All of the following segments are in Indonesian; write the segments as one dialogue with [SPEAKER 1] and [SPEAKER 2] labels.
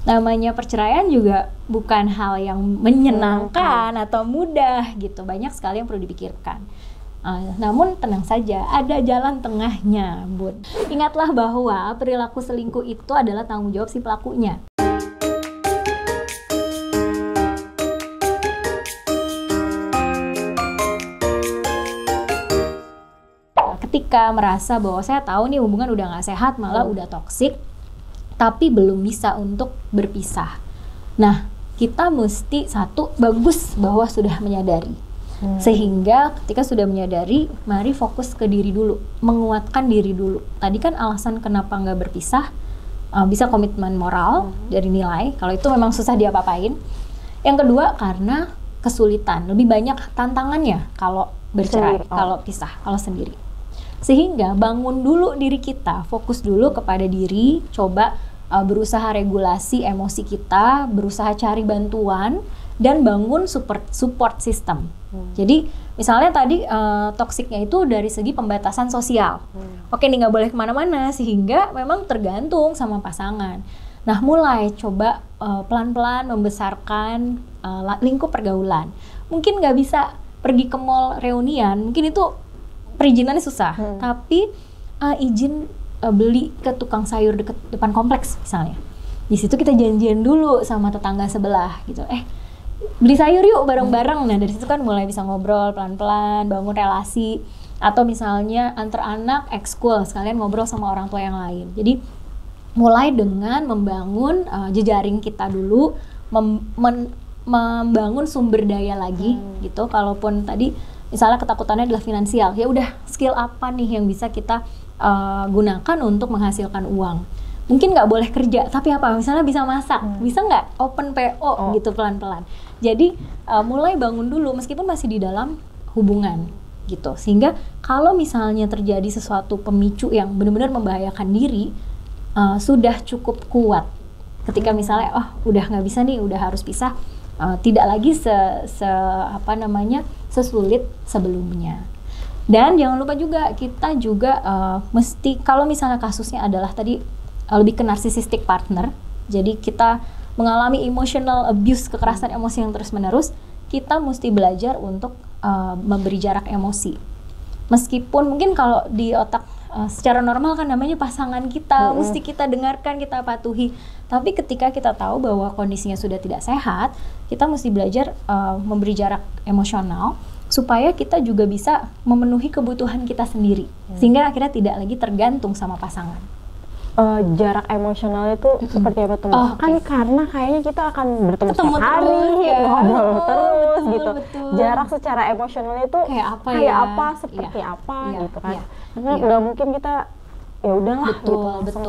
[SPEAKER 1] namanya perceraian juga bukan hal yang menyenangkan atau mudah gitu. Banyak sekali yang perlu dipikirkan. Namun tenang saja, ada jalan tengahnya, Bun. Ingatlah bahwa perilaku selingkuh itu adalah tanggung jawab si pelakunya. Ketika merasa bahwa saya tahu nih hubungan udah nggak sehat, malah udah toksik, tapi belum bisa untuk berpisah. Nah, kita mesti satu, bagus bahwa sudah menyadari. Sehingga ketika sudah menyadari, mari fokus ke diri dulu, menguatkan diri dulu. Tadi kan alasan kenapa nggak berpisah, bisa komitmen moral dari nilai, kalau itu memang susah diapa-apain. Yang kedua, karena kesulitan, lebih banyak tantangannya kalau bercerai, kalau pisah, kalau sendiri. Sehingga bangun dulu diri kita, fokus dulu kepada diri, coba berusaha regulasi emosi kita, berusaha cari bantuan, dan bangun support system. Jadi misalnya tadi toksiknya itu dari segi pembatasan sosial. Oke nih nggak boleh kemana-mana, sehingga memang tergantung sama pasangan. Nah mulai coba pelan-pelan membesarkan lingkup pergaulan. Mungkin nggak bisa pergi ke mall reunian, mungkin itu perizinannya susah, tapi izin beli ke tukang sayur depan kompleks misalnya. Di situ kita janjian dulu sama tetangga sebelah gitu. Beli sayur yuk bareng-bareng. Nah dari situ kan mulai bisa ngobrol pelan-pelan, bangun relasi. Atau misalnya antar anak ekskul sekalian ngobrol sama orang tua yang lain. Jadi mulai dengan membangun jejaring kita dulu, membangun sumber daya lagi gitu. Kalaupun tadi misalnya ketakutannya adalah finansial, ya udah skill apa nih yang bisa kita gunakan untuk menghasilkan uang. Mungkin nggak boleh kerja, tapi apa? Misalnya bisa masak, bisa nggak open PO gitu pelan-pelan. Jadi mulai bangun dulu meskipun masih di dalam hubungan gitu. Sehingga kalau misalnya terjadi sesuatu pemicu yang benar-benar membahayakan diri, sudah cukup kuat. Ketika misalnya udah nggak bisa nih, udah harus pisah, tidak lagi sesulit sebelumnya. Dan jangan lupa juga kita juga mesti, kalau misalnya kasusnya adalah tadi lebih ke narcissistic partner, jadi kita mengalami emotional abuse, kekerasan emosi yang terus-menerus, kita mesti belajar untuk memberi jarak emosi. Meskipun mungkin kalau di otak secara normal kan namanya pasangan kita, mesti kita dengarkan, kita patuhi. Tapi ketika kita tahu bahwa kondisinya sudah tidak sehat, kita mesti belajar memberi jarak emosional supaya kita juga bisa memenuhi kebutuhan kita sendiri. Sehingga akhirnya tidak lagi tergantung sama pasangan.
[SPEAKER 2] Jarak emosional itu seperti apa tuh? Kan karena kayaknya kita akan bertemu setiap hari, ngobrol terus gitu. Betul. Jarak secara emosional itu kayak apa, seperti apa gitu kan. Karena nggak mungkin kita ya udahlah gitu,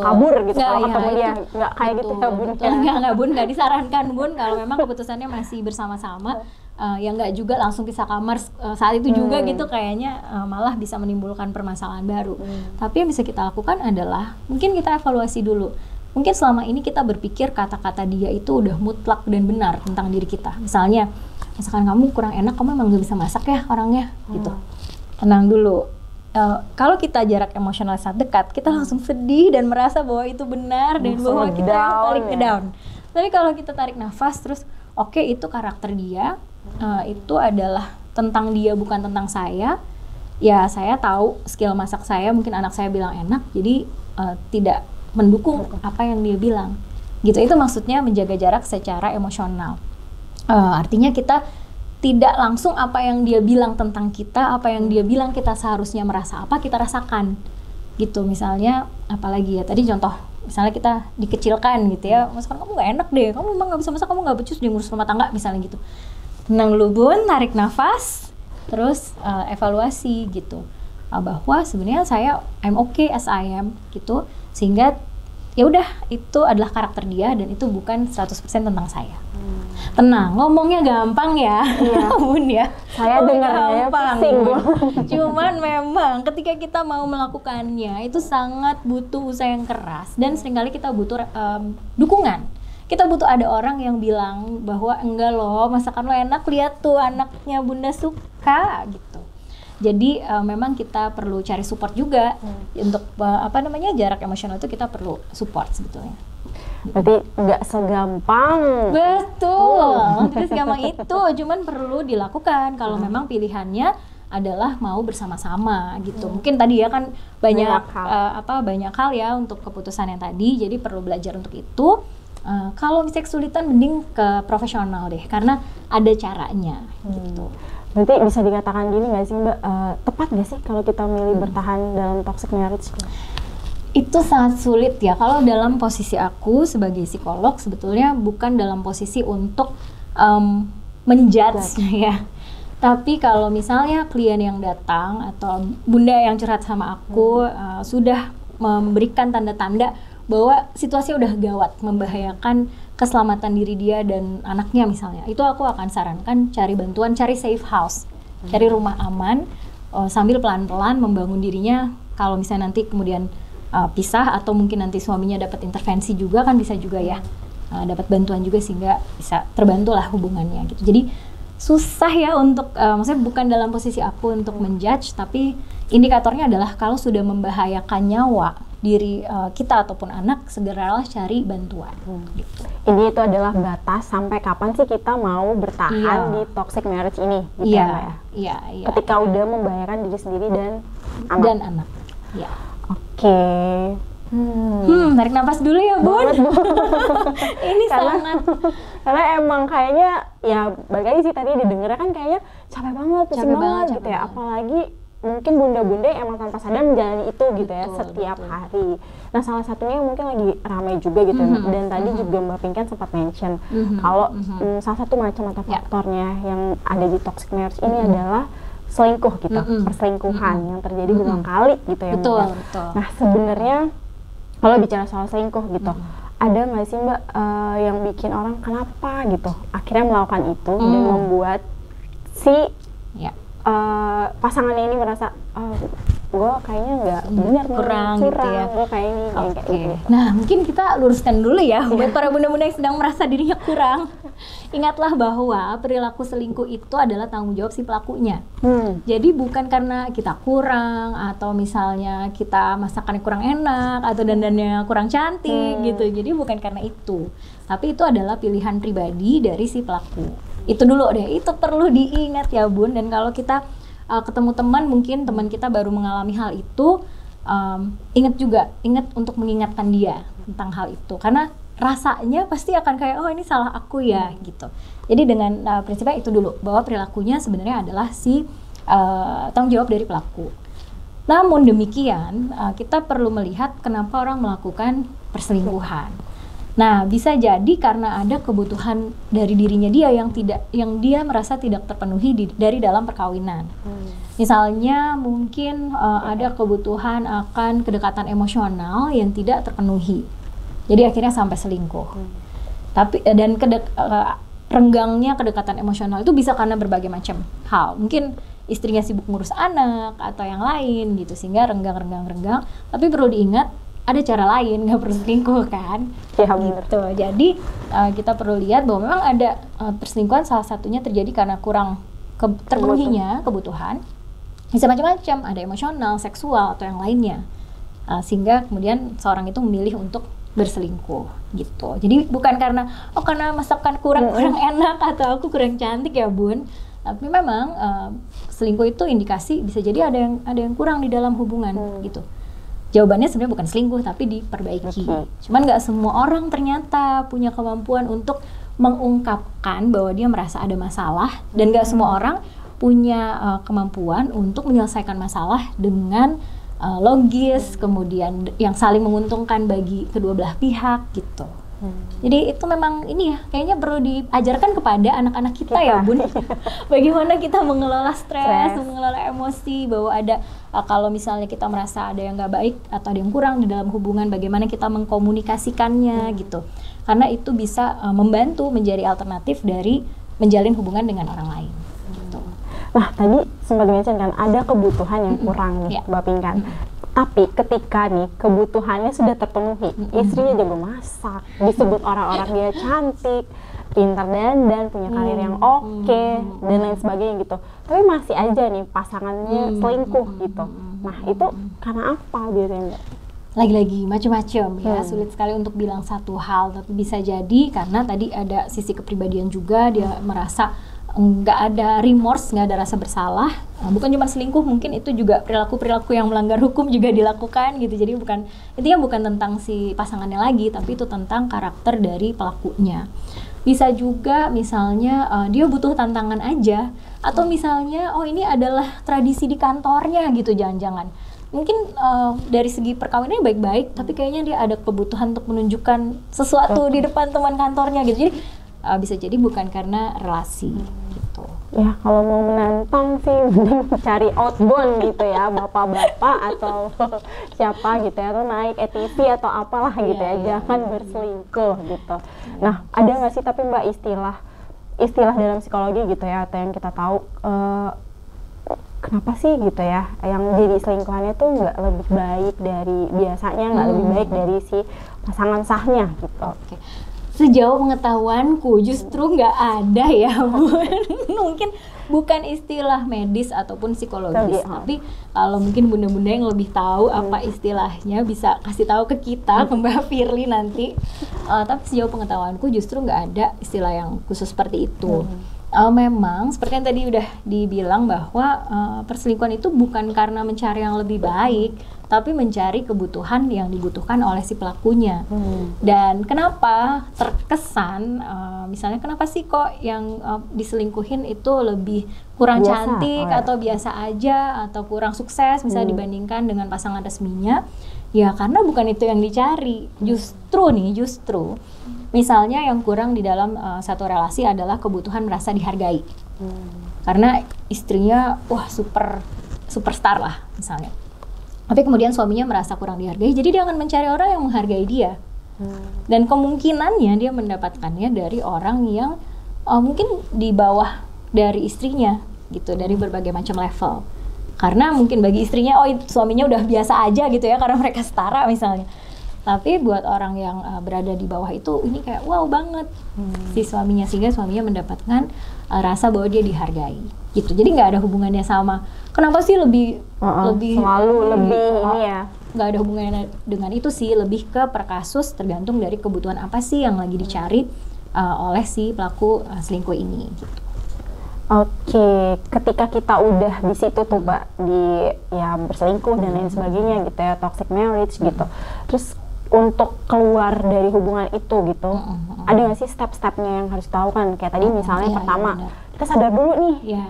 [SPEAKER 2] kabur gitu kalau ketemu dia, nggak kayak gitu ya Bun.
[SPEAKER 1] Nggak Bun, nggak disarankan Bun kalau memang keputusannya masih bersama-sama. Ya nggak juga langsung pisah kamar saat itu juga gitu, kayaknya malah bisa menimbulkan permasalahan baru. Tapi yang bisa kita lakukan adalah mungkin kita evaluasi dulu. Mungkin selama ini kita berpikir kata-kata dia itu udah mutlak dan benar tentang diri kita. Misalnya, misalkan kamu kurang enak, kamu emang gak bisa masak ya orangnya gitu. Tenang dulu. Kalau kita jarak emosional saat dekat, kita langsung sedih dan merasa bahwa itu benar dan bahwa kita yang paling ngedown. Tapi kalau kita tarik nafas terus, oke, itu karakter dia, itu adalah tentang dia bukan tentang saya. Ya saya tahu skill masak saya, mungkin anak saya bilang enak, jadi tidak mendukung apa yang dia bilang. Gitu, itu maksudnya menjaga jarak secara emosional. Artinya kita tidak langsung apa yang dia bilang tentang kita, apa yang dia bilang kita seharusnya merasa apa, kita rasakan. Gitu, misalnya, apalagi ya, tadi contoh, misalnya kita dikecilkan gitu ya, misalkan kamu gak enak deh, kamu memang gak bisa masak, kamu gak becus di ngurus rumah tangga, misalnya gitu. Tenang dulu Bun, tarik nafas, terus evaluasi gitu. Bahwa sebenarnya saya, I'm okay as I am, gitu, sehingga ya udah itu adalah karakter dia dan itu bukan 100% tentang saya. Tenang, ngomongnya gampang ya, Bun ya.
[SPEAKER 2] Saya dengarnya pusing, Bun.
[SPEAKER 1] Cuman memang ketika kita mau melakukannya itu sangat butuh usaha yang keras dan seringkali kita butuh dukungan. Kita butuh ada orang yang bilang bahwa enggak loh, masakan lo enak, lihat tuh anaknya Bunda suka gitu. Jadi memang kita perlu cari support juga untuk jarak emosional itu kita perlu support sebetulnya.
[SPEAKER 2] Berarti nggak segampang.
[SPEAKER 1] Betul, tidak segampang itu. Cuman perlu dilakukan kalau memang pilihannya adalah mau bersama-sama gitu. Mungkin tadi ya kan banyak hal ya untuk keputusan yang tadi. Jadi perlu belajar untuk itu. Kalau misalnya kesulitan, mending ke profesional deh, karena ada caranya gitu.
[SPEAKER 2] Berarti bisa dikatakan gini nggak sih Mbak, tepat nggak sih kalau kita milih bertahan dalam toxic marriage?
[SPEAKER 1] Itu sangat sulit ya. Kalau dalam posisi aku sebagai psikolog, sebetulnya bukan dalam posisi untuk menjudge ya. Tapi kalau misalnya klien yang datang atau bunda yang curhat sama aku sudah memberikan tanda-tanda bahwa situasi udah gawat, membahayakan keselamatan diri dia dan anaknya misalnya, itu aku akan sarankan cari bantuan, cari safe house, cari rumah aman, sambil pelan-pelan membangun dirinya. Kalau misalnya nanti kemudian pisah atau mungkin nanti suaminya dapat intervensi juga, kan bisa juga ya, dapat bantuan juga sehingga bisa terbantulah hubungannya gitu. Jadi susah ya untuk, maksudnya bukan dalam posisi aku untuk menjudge, tapi indikatornya adalah kalau sudah membahayakan nyawa diri kita ataupun anak, segeralah cari bantuan. Gitu.
[SPEAKER 2] Ini itu adalah batas sampai kapan sih kita mau bertahan di toxic marriage ini, gitu ya?
[SPEAKER 1] Iya.
[SPEAKER 2] Ketika udah membahayakan diri sendiri dan
[SPEAKER 1] anak. Iya.
[SPEAKER 2] Oke.
[SPEAKER 1] Tarik nafas dulu ya Bun. Ini
[SPEAKER 2] karena emang kayaknya ya balik lagi sih tadi didengarnya kan kayaknya capek banget, pusing banget gitu ya. Apalagi mungkin bunda-bunda yang emang tanpa sadar menjalani itu gitu ya, setiap hari. Nah, salah satunya yang mungkin lagi ramai juga gitu, dan tadi juga Mbak Pinkan sempat mention kalau salah satu macam atau faktornya yang ada di toxic marriage ini adalah selingkuh gitu, perselingkuhan yang terjadi berulang kali gitu ya.
[SPEAKER 1] Betul.
[SPEAKER 2] Nah, sebenarnya kalau bicara soal selingkuh gitu, ada nggak sih Mbak yang bikin orang kenapa gitu akhirnya melakukan itu dan membuat si pasangannya ini merasa gue kayaknya nggak benar,
[SPEAKER 1] kurang gitu ya,
[SPEAKER 2] gue kayak ini kayak gitu.
[SPEAKER 1] Nah, mungkin kita luruskan dulu ya buat para bunda-bunda yang sedang merasa dirinya kurang. Ingatlah bahwa perilaku selingkuh itu adalah tanggung jawab si pelakunya. Jadi bukan karena kita kurang atau misalnya kita masakannya kurang enak atau dandannya kurang cantik gitu. Jadi bukan karena itu, tapi itu adalah pilihan pribadi dari si pelaku. Itu dulu deh, itu perlu diingat ya Bun. Dan kalau kita ketemu teman, mungkin teman kita baru mengalami hal itu, ingat untuk mengingatkan dia tentang hal itu, karena rasanya pasti akan kayak ini salah aku ya gitu. Jadi dengan prinsipnya itu dulu, bahwa perilakunya sebenarnya adalah si tanggung jawab dari pelaku. Namun demikian, kita perlu melihat kenapa orang melakukan perselingkuhan. Nah, bisa jadi karena ada kebutuhan dari dirinya dia yang dia merasa tidak terpenuhi dari dalam perkawinan. Misalnya mungkin ada kebutuhan akan kedekatan emosional yang tidak terpenuhi. Jadi akhirnya sampai selingkuh. Tapi dan renggangnya kedekatan emosional itu bisa karena berbagai macam hal. Mungkin istrinya sibuk ngurus anak atau yang lain gitu, sehingga renggang. Tapi perlu diingat, ada cara lain, nggak perlu selingkuh kan?
[SPEAKER 2] Ya, gitu.
[SPEAKER 1] Jadi kita perlu lihat bahwa memang ada perselingkuhan, salah satunya terjadi karena kurang terpenuhinya kebutuhan. Bisa macam-macam, ada emosional, seksual atau yang lainnya, sehingga kemudian seorang itu memilih untuk berselingkuh gitu. Jadi bukan karena masakan kurang enak atau aku kurang cantik ya Bun. Tapi memang selingkuh itu indikasi bisa jadi ada yang kurang di dalam hubungan gitu. Jawabannya sebenarnya bukan selingkuh, tapi diperbaiki. Cuman nggak semua orang ternyata punya kemampuan untuk mengungkapkan bahwa dia merasa ada masalah, dan nggak semua orang punya kemampuan untuk menyelesaikan masalah dengan logis, kemudian yang saling menguntungkan bagi kedua belah pihak gitu. Jadi itu memang ini ya, kayaknya perlu diajarkan kepada anak-anak kita ya Bun. Bagaimana kita mengelola stres, mengelola emosi, bahwa ada kalau misalnya kita merasa ada yang nggak baik atau ada yang kurang di dalam hubungan, bagaimana kita mengkomunikasikannya gitu. Karena itu bisa membantu menjadi alternatif dari menjalin hubungan dengan orang lain. Gitu.
[SPEAKER 2] Nah, tadi sempat mention kan ada kebutuhan yang kurang nih, Mbak Pinkan. Tapi ketika nih kebutuhannya sudah terpenuhi, istrinya jago masak, disebut orang-orang dia cantik, pintar dandan, punya karir yang oke, dan lain sebagainya gitu. Tapi masih aja nih pasangannya selingkuh gitu. Nah, itu karena apa biasanya Mbak?
[SPEAKER 1] lagi-lagi macam-macam ya, sulit sekali untuk bilang satu hal, tapi bisa jadi karena tadi ada sisi kepribadian juga, dia merasa nggak ada remorse, nggak ada rasa bersalah. Bukan cuma selingkuh, mungkin itu juga perilaku-perilaku yang melanggar hukum juga dilakukan gitu. Jadi intinya bukan tentang si pasangannya lagi, tapi itu tentang karakter dari pelakunya. Bisa juga misalnya dia butuh tantangan aja, atau misalnya ini adalah tradisi di kantornya gitu, jangan-jangan. Mungkin dari segi perkawinannya baik-baik, tapi kayaknya dia ada kebutuhan untuk menunjukkan sesuatu di depan teman kantornya gitu. Jadi bisa jadi bukan karena relasi gitu.
[SPEAKER 2] Ya kalau mau menantang sih mending cari outbound gitu ya, bapak-bapak atau siapa gitu ya, atau naik ATV atau apalah gitu ya, jangan berselingkuh gitu. Nah ada nggak sih tapi Mbak istilah dalam psikologi gitu ya, atau yang kita tahu kenapa sih gitu ya yang jadi selingkuhannya tuh nggak lebih baik dari biasanya, nggak lebih baik dari si pasangan sahnya gitu.
[SPEAKER 1] Oke. Sejauh pengetahuanku justru nggak ada ya mungkin bukan istilah medis ataupun psikologis, tapi kalau mungkin bunda-bunda yang lebih tahu apa istilahnya bisa kasih tahu ke kita, ke Mbak Firly nanti. Tapi sejauh pengetahuanku justru nggak ada istilah yang khusus seperti itu. Memang seperti yang tadi udah dibilang bahwa perselingkuhan itu bukan karena mencari yang lebih baik, tapi mencari kebutuhan yang dibutuhkan oleh si pelakunya. Dan kenapa terkesan misalnya kenapa sih kok yang diselingkuhin itu lebih kurang cantik atau biasa aja atau kurang sukses misalnya dibandingkan dengan pasangan resminya? Ya karena bukan itu yang dicari. Justru misalnya yang kurang di dalam satu relasi adalah kebutuhan merasa dihargai. Karena istrinya superstar lah misalnya. Tapi kemudian suaminya merasa kurang dihargai, jadi dia akan mencari orang yang menghargai dia. Dan kemungkinannya dia mendapatkannya dari orang yang mungkin di bawah dari istrinya gitu, dari berbagai macam level. Karena mungkin bagi istrinya suaminya udah biasa aja gitu ya, karena mereka setara misalnya. Tapi buat orang yang berada di bawah itu ini kayak wow banget si suaminya, sehingga suaminya mendapatkan rasa bahwa dia dihargai gitu. Jadi nggak ada hubungannya sama kenapa sih lebih
[SPEAKER 2] selalu lebih ini ya,
[SPEAKER 1] nggak ada hubungannya dengan itu sih, lebih ke per kasus, tergantung dari kebutuhan apa sih yang lagi dicari oleh si pelaku selingkuh ini gitu.
[SPEAKER 2] Oke, ketika kita udah di situ tuh Mbak, di ya berselingkuh dan lain sebagainya gitu ya, toxic marriage gitu. Terus untuk keluar dari hubungan itu gitu, ada nggak sih step-stepnya yang harus tahu kan? Kayak tadi misalnya pertama, kita sadar dulu nih,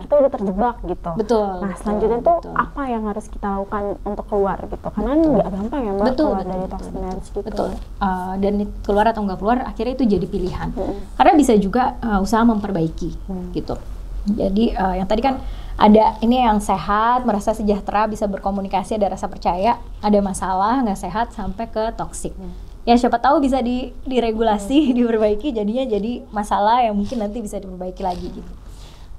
[SPEAKER 2] kita udah terjebak gitu. Nah selanjutnya tuh apa yang harus kita lakukan untuk keluar gitu? Karena nggak gampang ya Mbak keluar dari toxic marriage gitu.
[SPEAKER 1] Dan keluar atau nggak keluar, akhirnya itu jadi pilihan. Karena bisa juga usaha memperbaiki gitu. Jadi yang tadi kan ada ini yang sehat, merasa sejahtera, bisa berkomunikasi, ada rasa percaya, ada masalah, nggak sehat sampai ke toksik. Ya siapa tahu bisa diregulasi, diperbaiki, jadinya jadi masalah yang mungkin nanti bisa diperbaiki lagi gitu.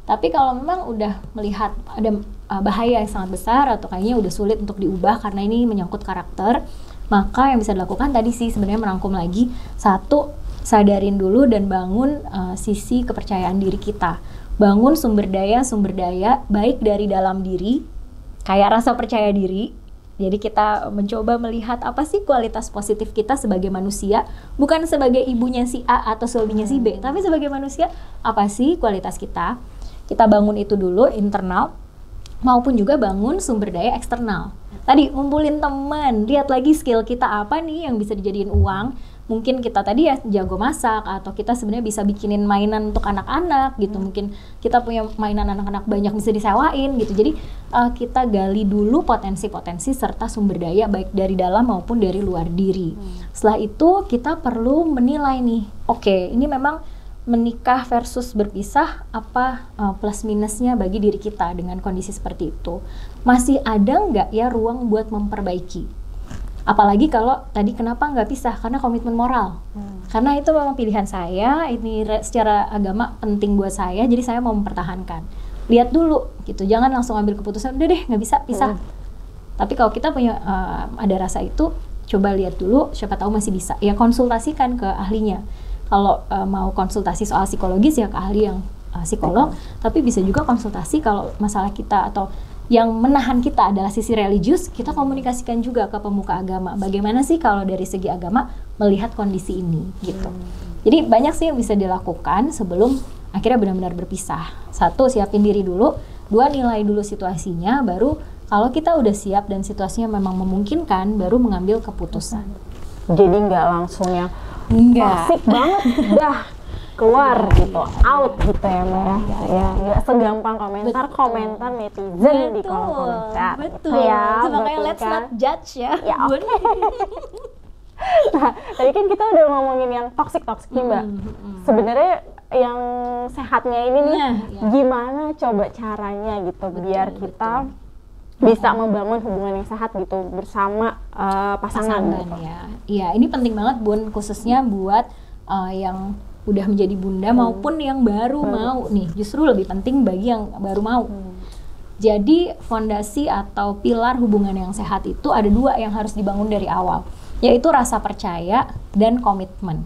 [SPEAKER 1] Tapi kalau memang udah melihat ada bahaya yang sangat besar atau kayaknya udah sulit untuk diubah karena ini menyangkut karakter, maka yang bisa dilakukan tadi sih sebenarnya merangkum lagi, satu, sadarin dulu dan bangun sisi kepercayaan diri kita. Bangun sumber daya baik dari dalam diri, kayak rasa percaya diri. Jadi kita mencoba melihat apa sih kualitas positif kita sebagai manusia, bukan sebagai ibunya si A atau suaminya si B, tapi sebagai manusia apa sih kualitas kita. Kita bangun itu dulu internal, maupun juga bangun sumber daya eksternal. Tadi ngumpulin teman, lihat lagi skill kita apa nih yang bisa dijadiin uang. Mungkin kita tadi ya jago masak, atau kita sebenarnya bisa bikinin mainan untuk anak-anak gitu. Mungkin kita punya mainan anak-anak banyak bisa disewain gitu. Jadi kita gali dulu potensi-potensi serta sumber daya baik dari dalam maupun dari luar diri. Setelah itu kita perlu menilai nih, oke, ini memang menikah versus berpisah, apa plus minusnya bagi diri kita dengan kondisi seperti itu. Masih ada nggak ya ruang buat memperbaiki? Apalagi kalau tadi kenapa nggak pisah? Karena komitmen moral. Karena itu memang pilihan saya, ini secara agama penting buat saya, jadi saya mau mempertahankan. Lihat dulu gitu, jangan langsung ambil keputusan, udah deh nggak bisa pisah. Tapi kalau kita punya ada rasa itu, coba lihat dulu, siapa tahu masih bisa. Ya konsultasikan ke ahlinya. Kalau mau konsultasi soal psikologis ya ke ahli yang psikolog, tapi bisa juga konsultasi kalau masalah kita atau yang menahan kita adalah sisi religius, kita komunikasikan juga ke pemuka agama. Bagaimana sih kalau dari segi agama melihat kondisi ini gitu. Jadi banyak sih yang bisa dilakukan sebelum akhirnya benar-benar berpisah. Satu, siapin diri dulu. Dua, nilai dulu situasinya. Baru kalau kita udah siap dan situasinya memang memungkinkan, baru mengambil keputusan.
[SPEAKER 2] Jadi nggak langsung yang
[SPEAKER 1] asik
[SPEAKER 2] banget, dah keluar gitu, out gitu ya Mbak ya. Nggak segampang komentar netizen di kolom komentar.
[SPEAKER 1] Betul. Ya, makanya let's not judge ya.
[SPEAKER 2] Okay. Nah, tadi kan kita udah ngomongin yang toxic nih Mbak. Sebenarnya yang sehatnya ini nih, gimana coba caranya gitu biar kita bisa membangun hubungan yang sehat gitu bersama pasangan gitu.
[SPEAKER 1] Iya, ini penting banget Bun, khususnya buat yang udah menjadi bunda maupun yang baru mau nih. Justru lebih penting bagi yang baru mau. Jadi fondasi atau pilar hubungan yang sehat itu ada 2 yang harus dibangun dari awal, yaitu rasa percaya dan komitmen.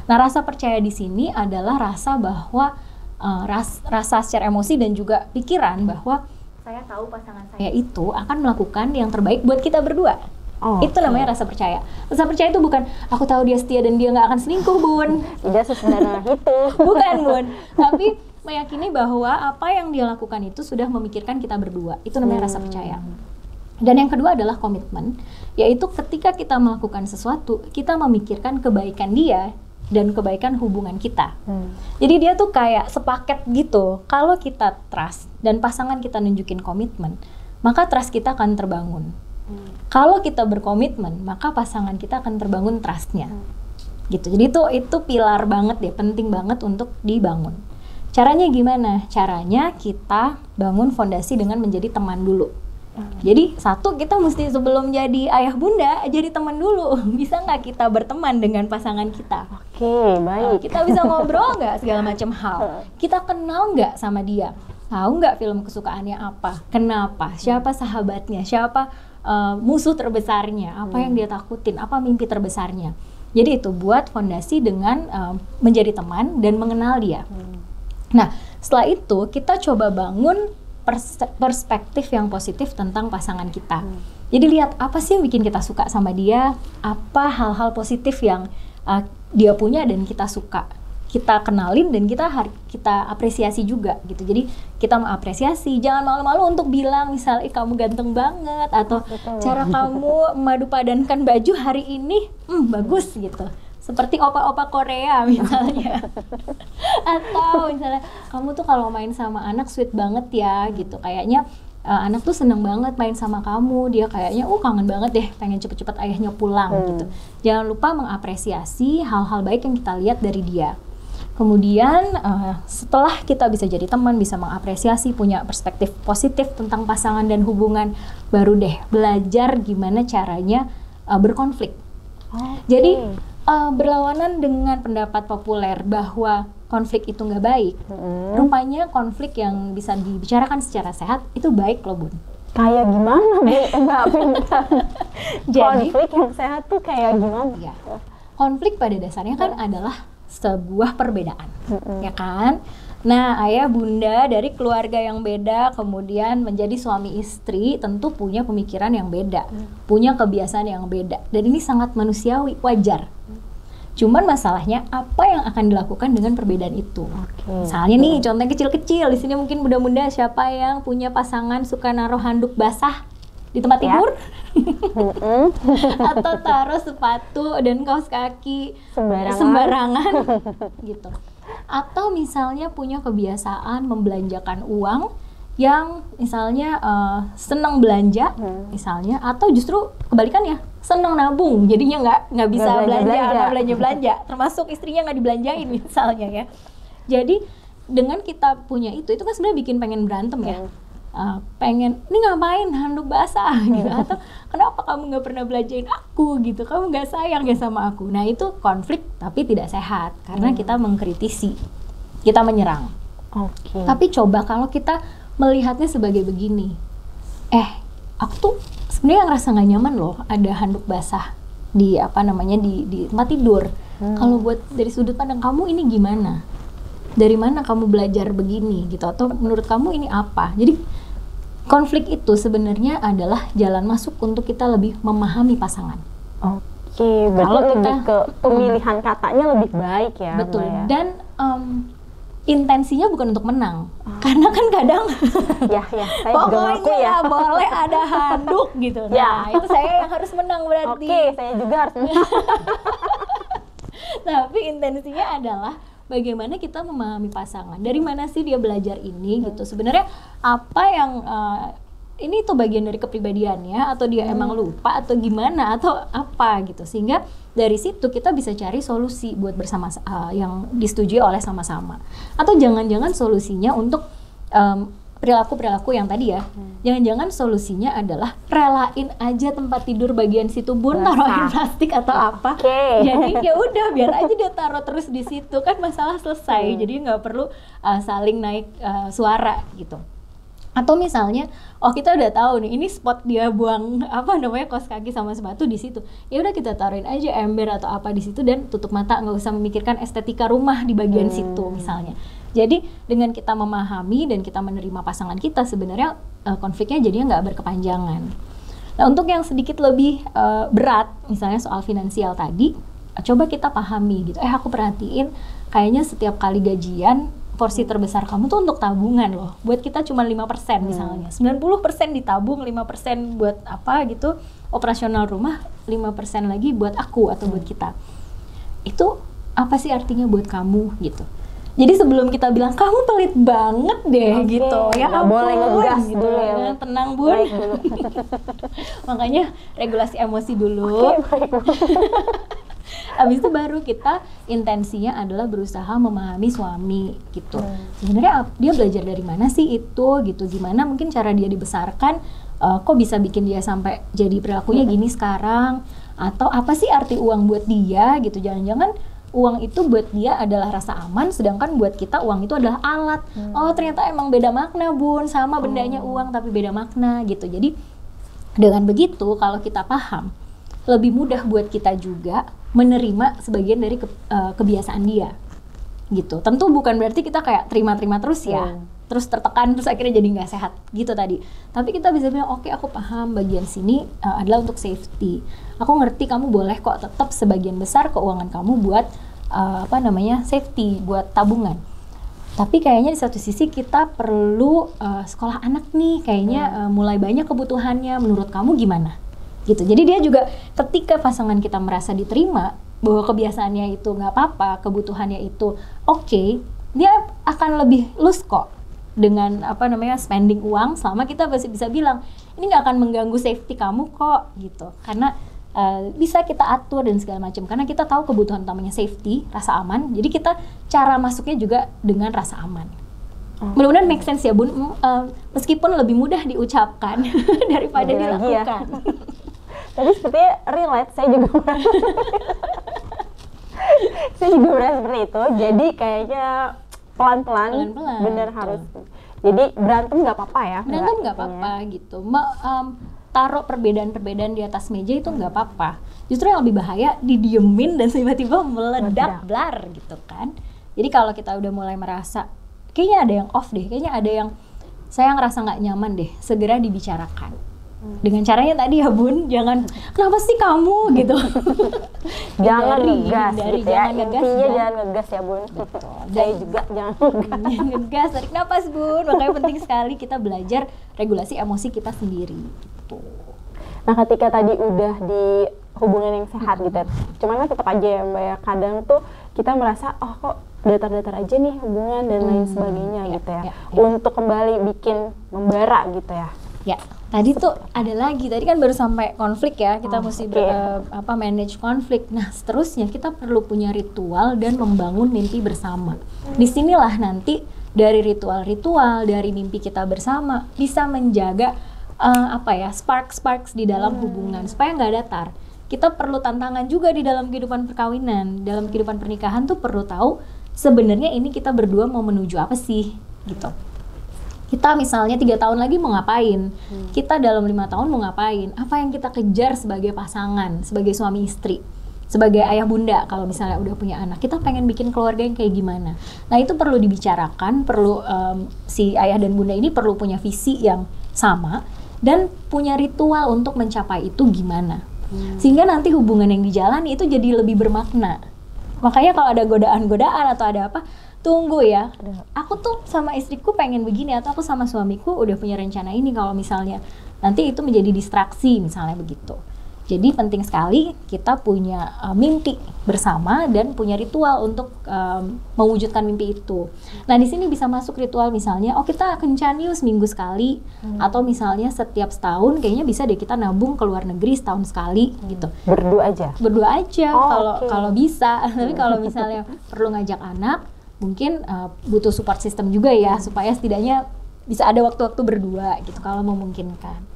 [SPEAKER 1] Nah, rasa percaya di sini adalah rasa bahwa rasa secara emosi dan juga pikiran bahwa saya tahu pasangan saya itu akan melakukan yang terbaik buat kita berdua. Itu namanya rasa percaya. Rasa percaya itu bukan aku tahu dia setia dan dia nggak akan selingkuh, Bun.
[SPEAKER 2] Tidak sesederhana itu.
[SPEAKER 1] Bukan, Bun. Tapi meyakini bahwa apa yang dia lakukan itu sudah memikirkan kita berdua. Itu namanya rasa percaya. Dan yang kedua adalah komitmen, yaitu ketika kita melakukan sesuatu, kita memikirkan kebaikan dia dan kebaikan hubungan kita. Jadi dia tuh kayak sepaket gitu. Kalau kita trust dan pasangan kita nunjukin komitmen, maka trust kita akan terbangun. Kalau kita berkomitmen, maka pasangan kita akan terbangun trust-nya. Gitu. Jadi itu pilar banget deh, penting banget untuk dibangun. Caranya gimana? Caranya kita bangun fondasi dengan menjadi teman dulu. Jadi satu, kita mesti sebelum jadi ayah bunda, jadi teman dulu. Bisa nggak kita berteman dengan pasangan kita?
[SPEAKER 2] Oke, baik.
[SPEAKER 1] Kita bisa ngobrol nggak segala macam hal? Kita kenal nggak sama dia? Tahu nggak film kesukaannya apa? Kenapa? Siapa sahabatnya? Siapa musuh terbesarnya? Apa yang dia takutin? Apa mimpi terbesarnya? Jadi itu buat fondasi dengan menjadi teman dan mengenal dia. Nah, setelah itu kita coba bangun perspektif yang positif tentang pasangan kita. Jadi lihat apa sih yang bikin kita suka sama dia, apa hal-hal positif yang dia punya dan kita suka. Kita kenalin dan kita apresiasi juga gitu. Jadi kita mengapresiasi, jangan malu-malu untuk bilang misal kamu ganteng banget atau cara kamu madu padankan baju hari ini bagus gitu. Seperti opa-opa Korea misalnya. Atau misalnya kamu tuh kalau main sama anak sweet banget ya gitu. Kayaknya anak tuh seneng banget main sama kamu. Dia kayaknya kangen banget deh, pengen cepet-cepet ayahnya pulang gitu. Jangan lupa mengapresiasi hal-hal baik yang kita lihat dari dia. Kemudian setelah kita bisa jadi teman, bisa mengapresiasi, punya perspektif positif tentang pasangan dan hubungan, baru deh belajar gimana caranya berkonflik. Jadi berlawanan dengan pendapat populer bahwa konflik itu nggak baik, rupanya konflik yang bisa dibicarakan secara sehat itu baik loh, Bun.
[SPEAKER 2] Kayak gimana, Bu? Mbak Pinta? Jadi konflik yang sehat tuh kayak gimana?
[SPEAKER 1] Ya, konflik pada dasarnya kan adalah sebuah perbedaan, ya kan? Nah, ayah bunda dari keluarga yang beda, kemudian menjadi suami istri, tentu punya pemikiran yang beda, punya kebiasaan yang beda, dan ini sangat manusiawi, wajar. Cuman masalahnya apa yang akan dilakukan dengan perbedaan itu? Misalnya nih, contohnya kecil-kecil, di sini mungkin bunda-bunda siapa yang punya pasangan suka naruh handuk basah di tempat tidur? Atau taruh sepatu dan kaos kaki sembarangan gitu. Atau misalnya punya kebiasaan membelanjakan uang yang misalnya senang belanja misalnya, atau justru kebalikannya senang nabung, jadinya nggak bisa belanja, termasuk istrinya nggak dibelanjain misalnya ya. Jadi dengan kita punya itu kan sebenarnya bikin pengen berantem ya. Pengen, ini ngapain handuk basah gitu, atau kenapa kamu nggak pernah belanjain aku gitu, kamu nggak sayang ya sama aku. Nah itu konflik tapi tidak sehat karena kita mengkritisi, kita menyerang. Tapi coba kalau kita melihatnya sebagai begini, aku tuh sebenarnya ngerasa nggak nyaman loh ada handuk basah di di tempat tidur. Kalau buat dari sudut pandang kamu ini gimana? Dari mana kamu belajar begini gitu, atau menurut kamu ini apa? Jadi konflik itu sebenarnya adalah jalan masuk untuk kita lebih memahami pasangan.
[SPEAKER 2] Oke, berarti lebih ke pemilihan katanya lebih baik ya.
[SPEAKER 1] Betul. Dan intensinya bukan untuk menang, karena kan kadang
[SPEAKER 2] ya saya juga ngaku ya
[SPEAKER 1] boleh ada handuk gitu. Nah itu saya yang harus menang berarti.
[SPEAKER 2] Oke, saya juga harus menang.
[SPEAKER 1] Tapi intensinya adalah bagaimana kita memahami pasangan. Dari mana sih dia belajar ini gitu. Sebenarnya apa yang ini tuh bagian dari kepribadiannya, atau dia emang lupa atau gimana atau apa gitu. Sehingga dari situ kita bisa cari solusi buat bersama yang disetujui oleh sama-sama. Atau jangan-jangan solusinya untuk perilaku-perilaku yang tadi ya. Jangan-jangan solusinya adalah relain aja tempat tidur bagian situ Bun, taruhin plastik atau apa. Jadi ya udah biar aja dia taruh terus di situ, kan masalah selesai. Jadi nggak perlu saling naik suara gitu. Atau misalnya, kita udah tahu nih, ini spot dia buang kaos kaki sama sepatu di situ. Ya udah kita taruhin aja ember atau apa di situ dan tutup mata, nggak usah memikirkan estetika rumah di bagian situ misalnya. Jadi dengan kita memahami dan kita menerima pasangan kita, sebenarnya konfliknya jadinya nggak berkepanjangan. Nah untuk yang sedikit lebih berat, misalnya soal finansial tadi, coba kita pahami gitu. Aku perhatiin kayaknya setiap kali gajian, porsi terbesar kamu tuh untuk tabungan loh. Buat kita cuma 5% misalnya. 90% ditabung, 5% buat apa gitu. Operasional rumah, 5% lagi buat aku atau buat kita. Itu apa sih artinya buat kamu gitu. Jadi sebelum kita bilang kamu pelit banget deh gitu. Ya
[SPEAKER 2] nggak boleh ngegas
[SPEAKER 1] gitu.
[SPEAKER 2] Dulu ya.
[SPEAKER 1] Tenang Bun. Makanya regulasi emosi dulu. Abis itu baru kita intensinya adalah berusaha memahami suami gitu. Sebenarnya dia belajar dari mana sih itu gitu, gimana mungkin cara dia dibesarkan, kok bisa bikin dia sampai jadi perilakunya gini sekarang, atau apa sih arti uang buat dia gitu. Jangan-jangan uang itu buat dia adalah rasa aman, sedangkan buat kita uang itu adalah alat. Oh ternyata emang beda makna Bun, sama bendanya uang tapi beda makna gitu. Jadi dengan begitu kalau kita paham, lebih mudah buat kita juga menerima sebagian dari kebiasaan dia gitu. Tentu bukan berarti kita kayak terima-terima terus ya, terus tertekan terus akhirnya jadi nggak sehat gitu tadi. Tapi kita bisa bilang oke, aku paham bagian sini adalah untuk safety. Aku ngerti kamu boleh kok tetap sebagian besar keuangan kamu buat safety, buat tabungan. Tapi kayaknya di satu sisi kita perlu sekolah anak nih, kayaknya mulai banyak kebutuhannya. Menurut kamu gimana? Gitu. Jadi dia juga ketika pasangan kita merasa diterima bahwa kebiasaannya itu nggak apa-apa, kebutuhannya itu oke, dia akan lebih loose kok dengan spending uang, selama kita masih bisa bilang ini nggak akan mengganggu safety kamu kok gitu. Karena bisa kita atur dan segala macam, karena kita tahu kebutuhan utamanya safety, rasa aman. Jadi kita cara masuknya juga dengan rasa aman. Mudah-mudahan make sense ya Bun, meskipun lebih mudah diucapkan daripada dilakukan.
[SPEAKER 2] Tadi sepertinya relate, saya juga merasa seperti itu. Jadi kayaknya pelan-pelan bener harus. Jadi berantem nggak apa-apa ya?
[SPEAKER 1] Berantem nggak apa-apa gitu. Taruh perbedaan-perbedaan di atas meja itu nggak apa-apa. Justru yang lebih bahaya didiemin dan tiba-tiba meledak blar gitu kan. Jadi kalau kita udah mulai merasa kayaknya ada yang off deh, kayaknya ada yang saya ngerasa nggak nyaman deh, segera dibicarakan. Dengan caranya tadi ya Bun, jangan kenapa sih kamu gitu.
[SPEAKER 2] Jangan ngegas gitu ya. Intinya jangan ngegas ya Bun. Saya juga jangan
[SPEAKER 1] ngegas. Tarik napas Bun. Makanya penting sekali kita belajar regulasi emosi kita sendiri.
[SPEAKER 2] Nah ketika tadi udah di hubungan yang sehat gitu, cuman kan tetap aja ya Mbak ya, kadang tuh kita merasa kok datar-datar aja nih hubungan dan lain sebagainya gitu ya. Untuk kembali bikin membara gitu ya.
[SPEAKER 1] Ya, tadi tuh ada lagi. Tadi kan baru sampai konflik ya, kita mesti manage konflik. Nah, seterusnya kita perlu punya ritual dan membangun mimpi bersama. Disinilah nanti dari ritual-ritual, dari mimpi kita bersama bisa menjaga sparks di dalam hubungan supaya nggak datar. Kita perlu tantangan juga di dalam kehidupan perkawinan, dalam kehidupan pernikahan tuh perlu tahu sebenarnya ini kita berdua mau menuju apa sih gitu. Kita misalnya 3 tahun lagi mau ngapain, kita dalam 5 tahun mau ngapain, apa yang kita kejar sebagai pasangan, sebagai suami istri, sebagai ayah bunda kalau misalnya udah punya anak, kita pengen bikin keluarga yang kayak gimana. Nah itu perlu dibicarakan, perlu si ayah dan bunda ini perlu punya visi yang sama dan punya ritual untuk mencapai itu gimana. Sehingga nanti hubungan yang dijalani itu jadi lebih bermakna. Makanya kalau ada godaan-godaan atau ada apa, tunggu ya. Aku tuh sama istriku pengen begini, atau aku sama suamiku udah punya rencana ini, kalau misalnya nanti itu menjadi distraksi misalnya begitu. Jadi penting sekali kita punya mimpi bersama dan punya ritual untuk mewujudkan mimpi itu. Nah di sini bisa masuk ritual misalnya, oh kita kencan yuk seminggu sekali, atau misalnya setiap setahun kayaknya bisa deh kita nabung ke luar negeri setahun sekali gitu.
[SPEAKER 2] Berdua aja? Berdua aja
[SPEAKER 1] kalau bisa. Tapi kalau misalnya perlu ngajak anak, mungkin butuh support system juga ya, supaya setidaknya bisa ada waktu-waktu berdua gitu kalau memungkinkan.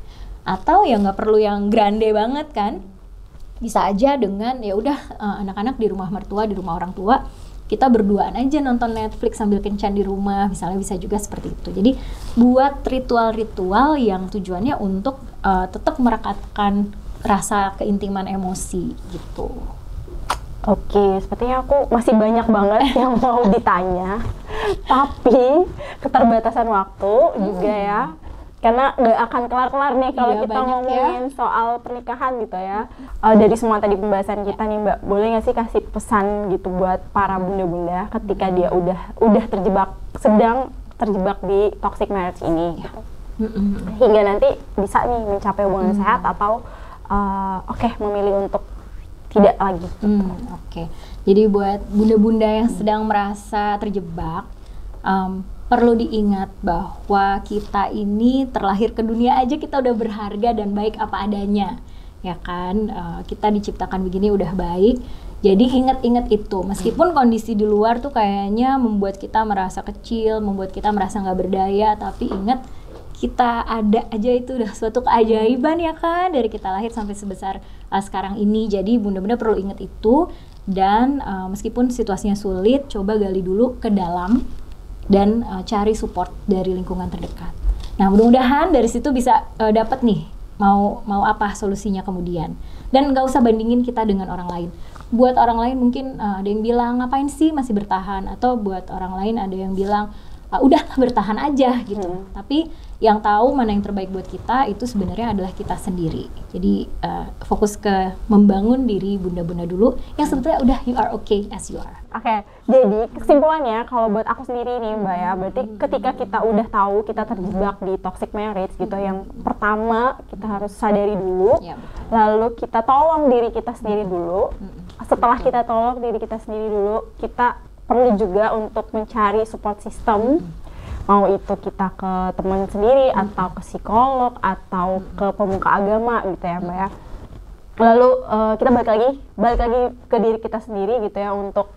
[SPEAKER 1] Atau ya nggak perlu yang grande banget kan, bisa aja dengan ya udah anak-anak di rumah mertua, di rumah orang tua, kita berduaan aja nonton Netflix sambil kencan di rumah, misalnya bisa juga seperti itu. Jadi buat ritual-ritual yang tujuannya untuk tetap merekatkan rasa keintiman emosi gitu.
[SPEAKER 2] Oke, sepertinya aku masih banyak banget yang mau ditanya, tapi keterbatasan waktu juga ya. Karena nggak akan kelar-kelar nih kalau kita ngomongin soal pernikahan gitu ya. Dari semua tadi pembahasan kita nih Mbak, boleh nggak sih kasih pesan gitu buat para bunda-bunda ketika dia udah sedang terjebak di toxic marriage ini gitu. Hingga nanti bisa nih mencapai hubungan sehat atau memilih untuk tidak lagi.
[SPEAKER 1] Jadi buat bunda-bunda yang sedang merasa terjebak, perlu diingat bahwa kita ini terlahir ke dunia aja kita udah berharga dan baik apa adanya, ya kan? Kita diciptakan begini udah baik. Jadi ingat-ingat itu, meskipun kondisi di luar tuh kayaknya membuat kita merasa kecil, membuat kita merasa nggak berdaya, tapi ingat kita ada aja itu udah suatu keajaiban ya kan, dari kita lahir sampai sebesar sekarang ini. Jadi bunda-bunda perlu ingat itu, dan meskipun situasinya sulit, coba gali dulu ke dalam dan cari support dari lingkungan terdekat. Nah mudah-mudahan dari situ bisa dapat nih mau apa solusinya kemudian, dan nggak usah bandingin kita dengan orang lain. Buat orang lain mungkin ada yang bilang ngapain sih masih bertahan, atau buat orang lain ada yang bilang udah bertahan aja gitu. Tapi yang tahu mana yang terbaik buat kita itu sebenarnya adalah kita sendiri. Jadi fokus ke membangun diri bunda-bunda dulu yang sebetulnya udah you are okay as you are.
[SPEAKER 2] Oke, jadi kesimpulannya kalau buat aku sendiri nih Mbak ya, berarti ketika kita udah tahu kita terjebak di toxic marriage gitu, yang pertama kita harus sadari dulu, lalu kita tolong diri kita sendiri dulu. Setelah kita tolong diri kita sendiri dulu, kita perlu juga untuk mencari support system, mau itu kita ke teman sendiri atau ke psikolog atau ke pemuka agama gitu ya Mbak ya. Lalu kita balik lagi ke diri kita sendiri gitu ya, untuk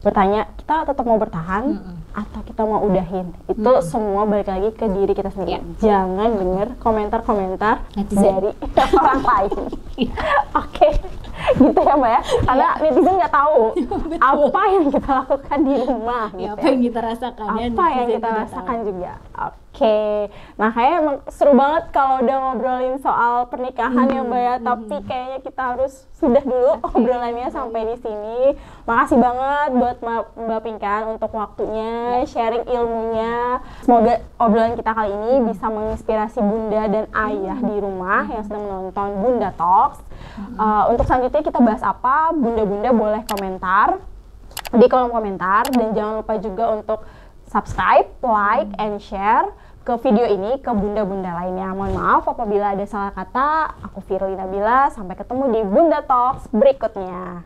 [SPEAKER 2] bertanya kita tetap mau bertahan atau kita mau udahin. Itu semua balik lagi ke diri kita sendiri. Jangan dengar komentar-komentar dari orang lain. Oke, gitu ya Mbak ya, karena netizen nggak tahu apa yang kita lakukan di rumah gitu,
[SPEAKER 1] apa yang kita rasakan,
[SPEAKER 2] apa yang kita rasakan juga. Oke, nah kayaknya emang seru banget kalau udah ngobrolin soal pernikahan ya Mbak ya, tapi kayaknya kita harus sudah dulu obrolannya sampai di sini. Makasih banget buat Mbak Pinkan untuk waktunya, sharing ilmunya. Semoga obrolan kita kali ini bisa menginspirasi bunda dan ayah di rumah yang sedang menonton Bunda Talks. Untuk selanjutnya kita bahas apa, bunda-bunda boleh komentar di kolom komentar, dan jangan lupa juga untuk subscribe, like, and share ke video ini ke bunda-bunda lainnya. Mohon maaf apabila ada salah kata. Aku Firly Nabila, sampai ketemu di Bunda Talks berikutnya.